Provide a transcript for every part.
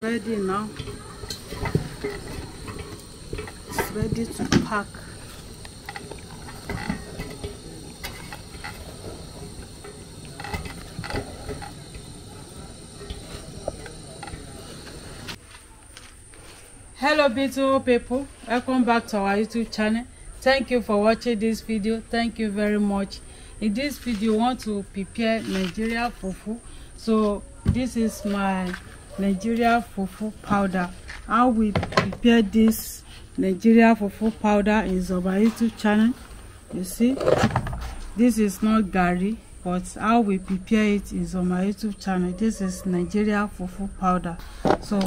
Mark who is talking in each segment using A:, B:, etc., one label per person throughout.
A: Ready now. It's ready to pack. Hello beautiful people, welcome back to our YouTube channel. Thank you for watching this video. Thank you very much. In this video I want to prepare Nigerian fufu. So this is my Nigerian fufu powder. How we prepare this Nigerian fufu powder is on my YouTube channel. You see, this is not gari, but how we prepare it is on my YouTube channel. This is Nigerian fufu powder. So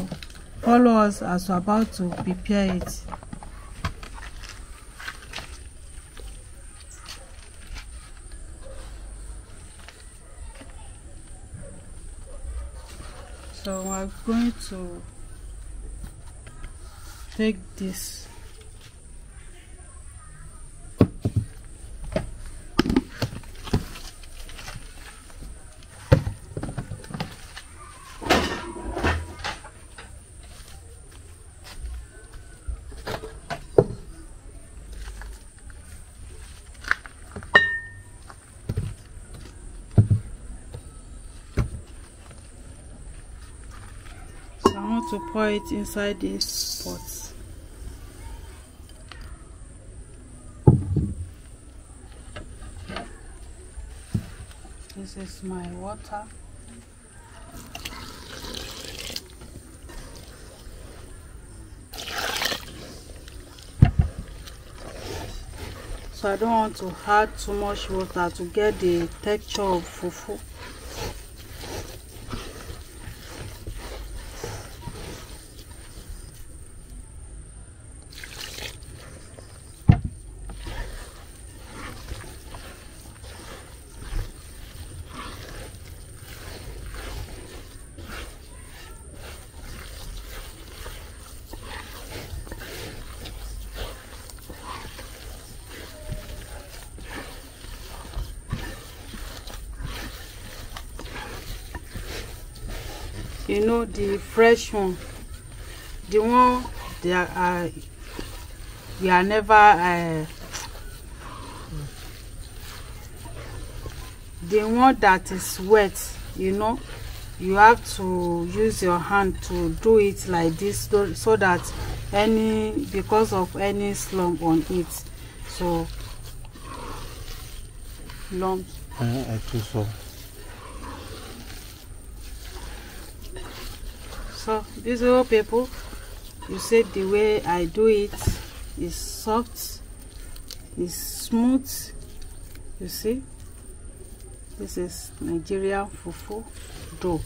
A: follow us as we're about to prepare it. So we're going to take this. I want to pour it inside this pot. This is my water. So I don't want to add too much water to get the texture of fufu. You know, the fresh one, the one they are we are never the one that is wet, you know, you have to use your hand to do it like this, so that because of any slump on it, so lumps.
B: I think so.
A: So these little people, you see the way I do it is soft, is smooth. You see, this is Nigerian fufu dough.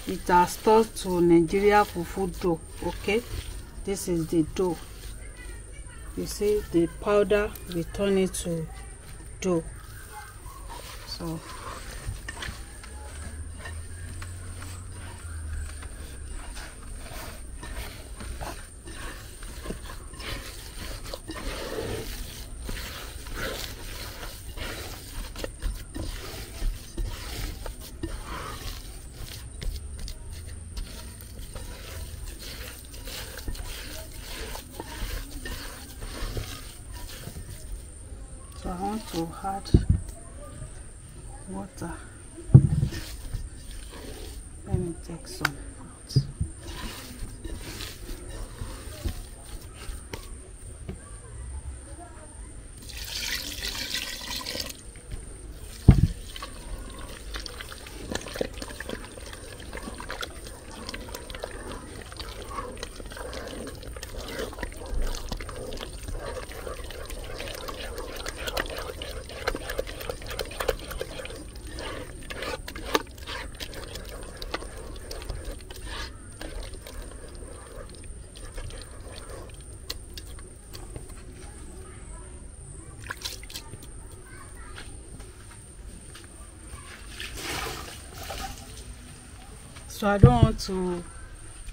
A: It has turned to Nigerian fufu dough. Okay, this is the dough. You see the powder, we turn it to dough. So I want to add water. Let me take some out. So I don't want to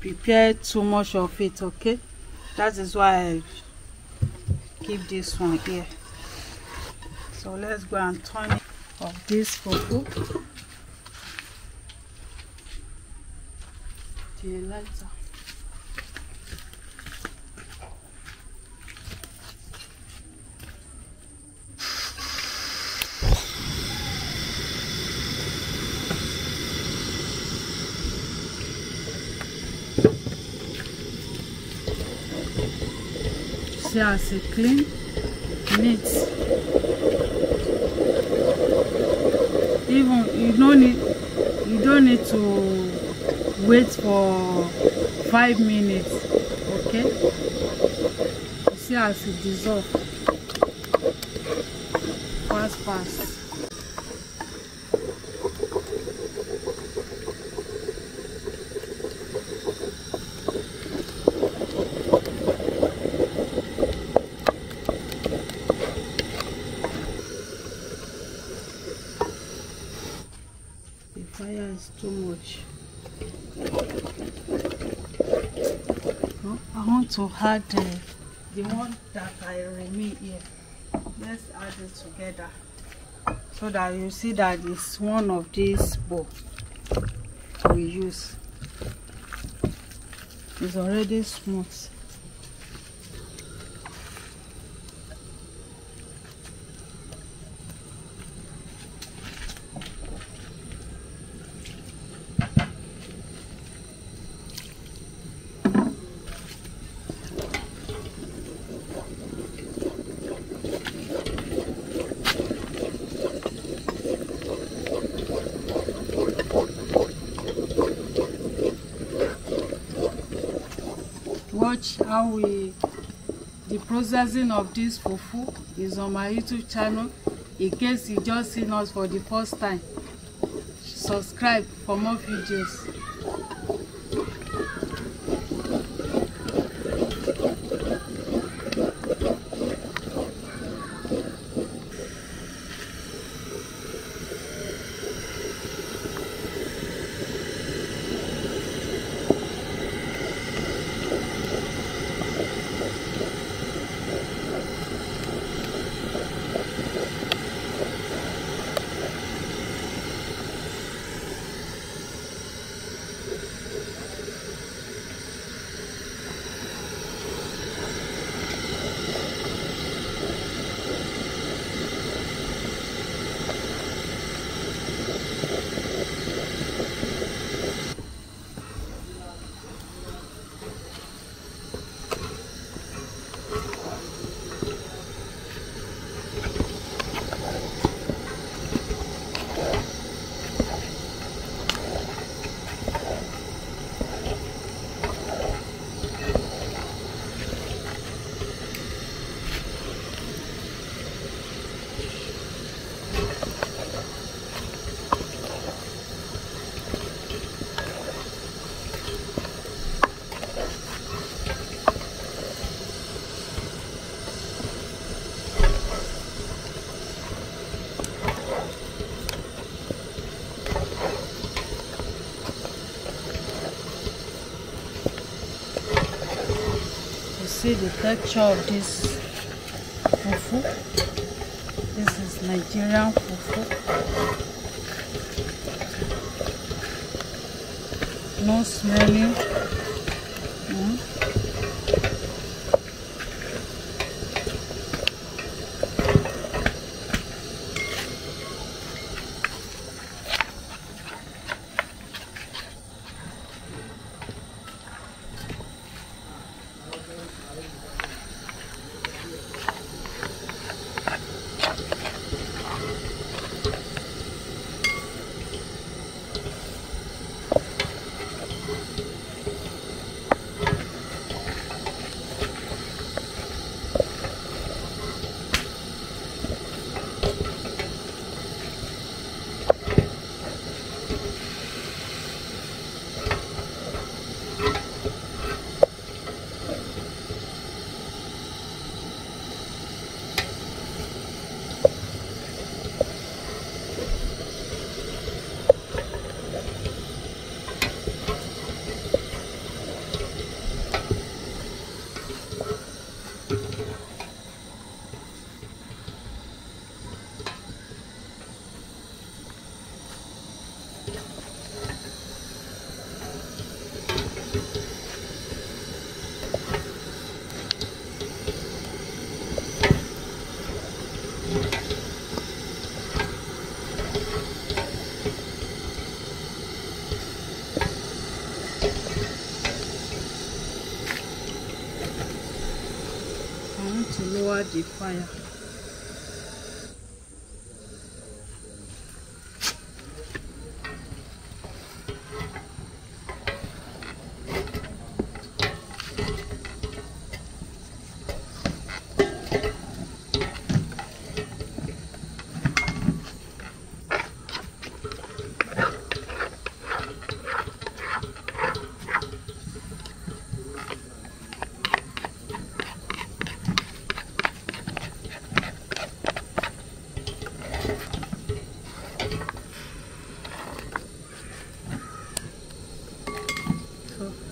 A: prepare too much of it, okay? That is why I keep this one here. So let's go and turn it of this fufu. a lighter. See how it's clean, neat. Even you don't need to wait for 5 minutes. Okay, you see how it dissolves fast. The fire is too much. I want to add the one that I remain here. Let's add it together so that you see that it's one of these bowl we use. It's already smooth. Watch how the processing of this fufu is on my YouTube channel. In case you just seen us for the first time, subscribe for more videos. See the texture of this fufu. This is Nigerian fufu. No smelling. over the fire.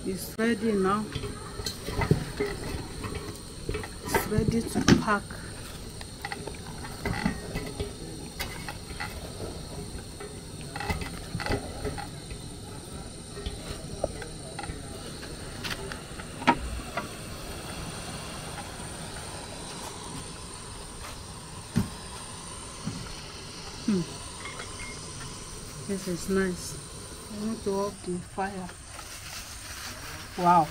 A: It's ready now. It's ready to pack. This is nice. I want to off the fire. Wow.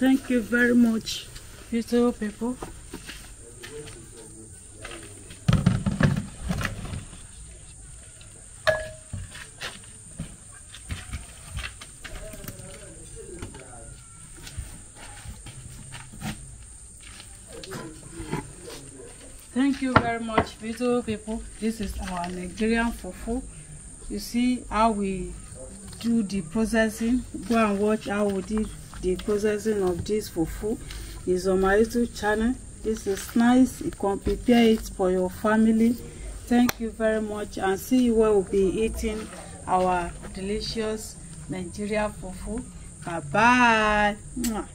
A: Thank you very much, beautiful people. Thank you very much, beautiful people. This is our Nigerian fufu. You see how we do the processing. Go and watch how we did the processing of this fufu. It's on my YouTube channel. This is nice. You can prepare it for your family. Thank you very much, and see you when we'll be eating our delicious Nigerian fufu. Bye bye.